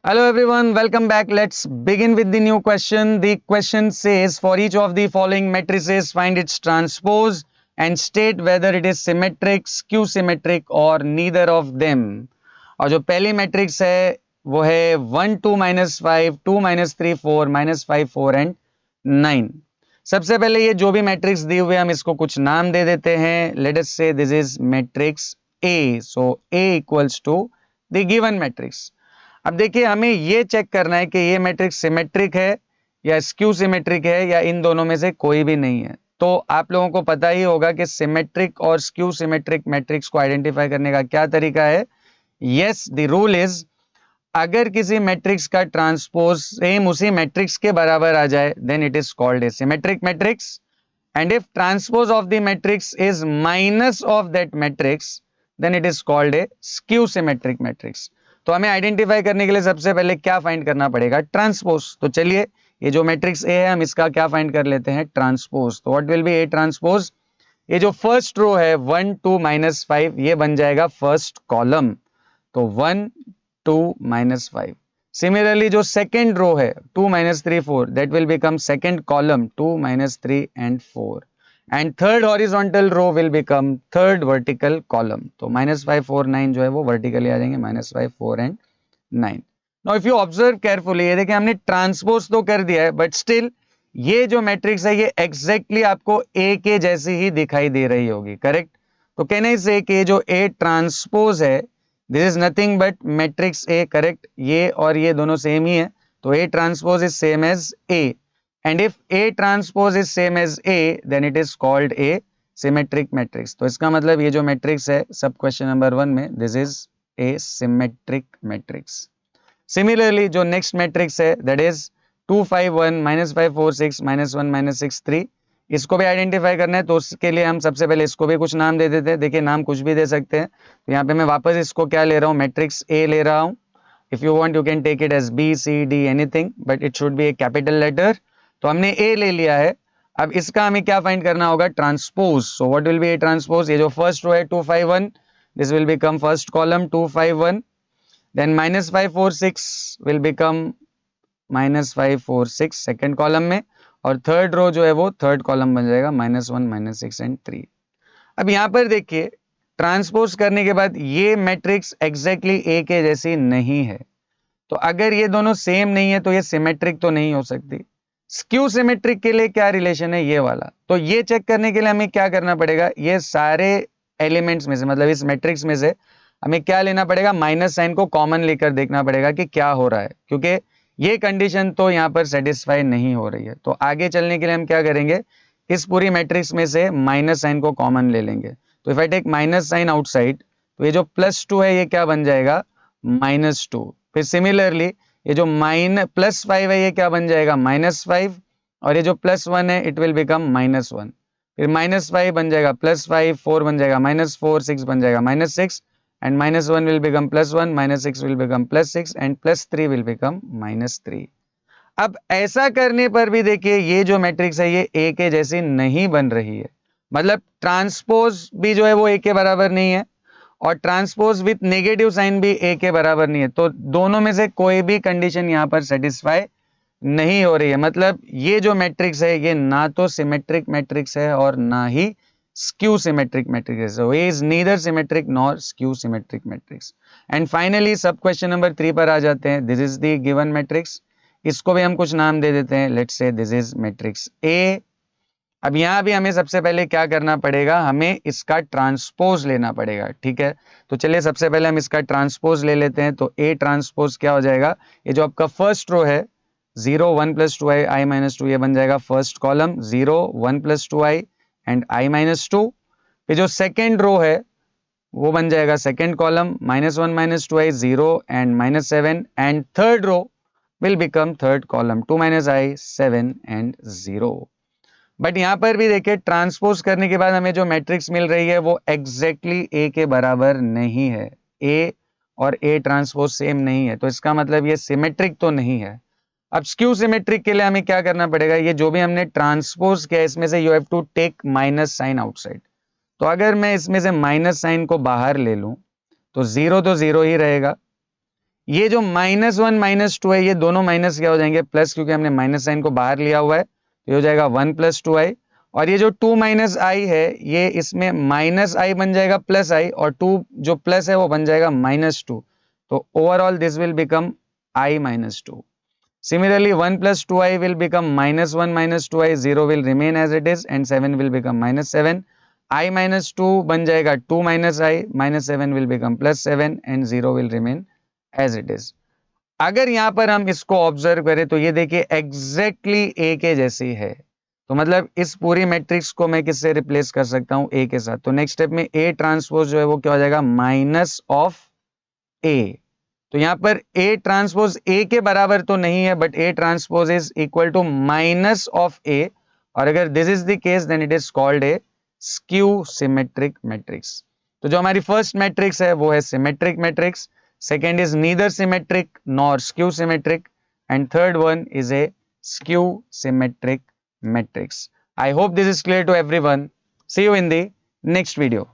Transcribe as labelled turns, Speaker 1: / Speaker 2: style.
Speaker 1: Hello everyone, welcome back. Let's begin with the new question. The question says for each of the following matrices find its transpose and state whether it is symmetric, skew symmetric or neither of them. और जो पहली matrix है वो है 1 2 -5 2 -3 4 -5 4 and 9. सबसे पहले ये जो भी मैट्रिक्स दी हुई है हम इसको कुछ नाम दे देते हैं. Let us say this is matrix A. So A equals to the given matrix. अब देखिए हमें ये चेक करना है कि ये मैट्रिक्स सिमेट्रिक है या स्क्यू सिमेट्रिक है या इन दोनों में से कोई भी नहीं है. तो आप लोगों को पता ही होगा कि सिमेट्रिक और स्क्यू सिमेट्रिक मैट्रिक्स को आइडेंटिफाई करने का क्या तरीका है. यस, द रूल इज अगर किसी मैट्रिक्स का ट्रांसपोज सेम उसी मैट्रिक्स के बराबर आ जाए then it is called a symmetric matrix. And if transpose of the matrix is minus of that matrix then it is called a skew symmetric matrix. तो हमें आइडेंटिफाई करने के लिए सबसे पहले क्या फाइंड करना पड़ेगा? ट्रांसपोज. तो चलिए ये जो मैट्रिक्स ए है हम इसका क्या फाइंड कर लेते हैं? ट्रांसपोज. तो what will be A transpose? ये जो फर्स्ट रो है 1 2 -5 ये बन जाएगा फर्स्ट कॉलम. तो 1 2 -5. सिमिलरली जो सेकेंड रो है 2 -3 4 that will become second column 2 -3 and 4. And third horizontal row will become third vertical column. तो -5 4 9 जो है वो वर्टिकली आ जाएंगे -5 4 and 9. Now if you observe carefully ये देखिए हमने ट्रांसपोज तो कर दिया है बट स्टिल ये जो मैट्रिक्स है ये एग्जैक्टली आपको ए के जैसी ही दिखाई दे रही होगी. करेक्ट. तो कहने से कि जो ए ट्रांसपोज है this is nothing but matrix A. Correct. ये और ये दोनों सेम ही है. तो A transpose is same as A. And if A transpose is same as A, then it is called a symmetric matrix. तो इसका मतलब ये जो मैट्रिक्स है सब क्वेश्चन नंबर 1 में this is a symmetric matrix. Similarly जो नेक्स्ट मैट्रिक्स है that is 2 5 1 -5 4 6 -1 -6 3. इसको भी आइडेंटिफाई करना है तो उसके लिए हम सबसे पहले इसको भी कुछ नाम दे देते हैं. देखिए नाम कुछ भी दे सकते हैं. तो यहाँ पे मैं वापस इसको क्या ले रहा हूँ? मैट्रिक्स A ले रहा हूँ. If you want you can take it as B C D anything but it should be a capital letter. तो हमने ए ले लिया है. अब इसका हमें क्या फाइंड करना होगा? Transpose. So what will be A transpose? ये जो फर्स्ट रो है 2 5 1 this will become first column 2 5 1. Then -5 4 6 will become -5 4 6 second column में. और थर्ड रो जो है वो थर्ड कॉलम बन जाएगा -1 -6 एंड 3. अब यहाँ पर देखिए ट्रांसपोज करने के बाद ये मैट्रिक्स एग्जैक्टली ए के जैसी नहीं है. तो अगर ये दोनों सेम नहीं है तो ये सिमेट्रिक तो नहीं हो सकती. स्क्यू सिमेट्रिक के लिए क्या रिलेशन है? ये वाला. तो ये चेक करने के लिए हमें क्या करना पड़ेगा? ये सारे एलिमेंट्स में से मतलब इस मैट्रिक्स में से हमें क्या लेना पड़ेगा? माइनस साइन को कॉमन लेकर देखना पड़ेगा कि क्या हो रहा है, क्योंकि ये कंडीशन तो यहाँ पर सेटिस्फाई नहीं हो रही है. तो आगे चलने के लिए हम क्या करेंगे? इस पूरी मैट्रिक्स में से माइनस साइन को कॉमन ले लेंगे. तो if I take minus sign outside तो ये जो +2 है ये क्या बन जाएगा? -2. फिर सिमिलरली ये जो +5 है ये क्या बन जाएगा? -5. और ये जो +1 है इट विल बिकम -1. फिर -5 बन जाएगा +5 4 बन जाएगा -4 6 बन जाएगा -6 and -1 will become +1 -6 will become +6 and +3 will become -3. अब ऐसा करने पर भी देखिए ये जो मैट्रिक्स है ये ए के जैसी नहीं बन रही है. मतलब ट्रांसपोज भी जो है वो ए के बराबर नहीं है और ट्रांसपोज विथ नेगेटिव साइन भी ए के बराबर नहीं है. तो दोनों में से कोई भी कंडीशन यहाँ पर सेटिस्फाई नहीं हो रही है. मतलब ये जो मैट्रिक्स है ये ना तो सिमेट्रिक मैट्रिक्स है और ना ही स्क्यू सिमेट्रिक मैट्रिक्स है. ये is neither symmetric nor skew symmetric matrix. And finally सब क्वेश्चन नंबर 3 पर आ जाते हैं. This is the given matrix. इसको भी हम कुछ नाम दे देते हैं. Let's say this is matrix ए. अब यहाँ भी हमें सबसे पहले क्या करना पड़ेगा? हमें इसका ट्रांसपोज लेना पड़ेगा. ठीक है. तो चलिए सबसे पहले हम इसका ट्रांसपोज ले लेते हैं. तो ए ट्रांसपोज क्या हो जाएगा? ये जो आपका फर्स्ट रो है 0 1 + 2i i - 2 ये बन जाएगा first column 0 1 + 2i and i - 2. फिर जो सेकेंड रो है वो बन जाएगा second column -1 - 2i 0 and -7 and third row will become third column 2 - i 7 and 0. But यहाँ पर भी देखिए ट्रांसपोज करने के बाद हमें जो मैट्रिक्स मिल रही है वो एग्जैक्टली ए के बराबर नहीं है. ए और ए ट्रांसपोज सेम नहीं है. तो इसका मतलब ये सिमेट्रिक तो नहीं है. अब स्क्यू सिमेट्रिक के लिए हमें क्या करना पड़ेगा? ये जो भी हमने ट्रांसपोज किया इसमें से you have to take minus sign outside. तो अगर मैं इसमें से माइनस साइन को बाहर ले लूं तो 0 ही रहेगा. ये जो -1 -2 है, ये दोनों माइनस क्या हो जाएंगे, प्लस, क्योंकि हमने माइनस साइन को बाहर लिया हुआ है, तो ये हो जाएगा 1 + 2i। और ये जो 2 - i है, ये इसमें -i बन जाएगा +i, और 2 जो प्लस है वो बन जाएगा -2। तो overall this will become i - 2। Similarly, 1 + 2i will become -1 - 2i, 0 will remain as it is, and 7 will become -7. I - 2 बन जाएगा 2 - i, -7 will become +7, and 0 will remain as it is. अगर यहाँ पर हम इसको ऑब्जर्व करें तो ये देखिए एग्जैक्टली ए के जैसी है। तो मतलब इस पूरी मैट्रिक्स को मैं किससे रिप्लेस कर सकता हूँ, ए के साथ। तो नेक्स्ट स्टेप में ए ट्रांसपोज जो है वो क्या हो जाएगा, -ए। तो यहां पर A ट्रांसपोज A के बराबर तो नहीं है, but A transpose is equal to -A। और अगर this is the case then it is called a skew symmetric matrix. तो जो हमारी फर्स्ट मैट्रिक्स है वो है symmetric matrix, second is neither symmetric nor skew symmetric, and third one is a skew symmetric matrix. I hope this is clear to everyone. See you in the next video.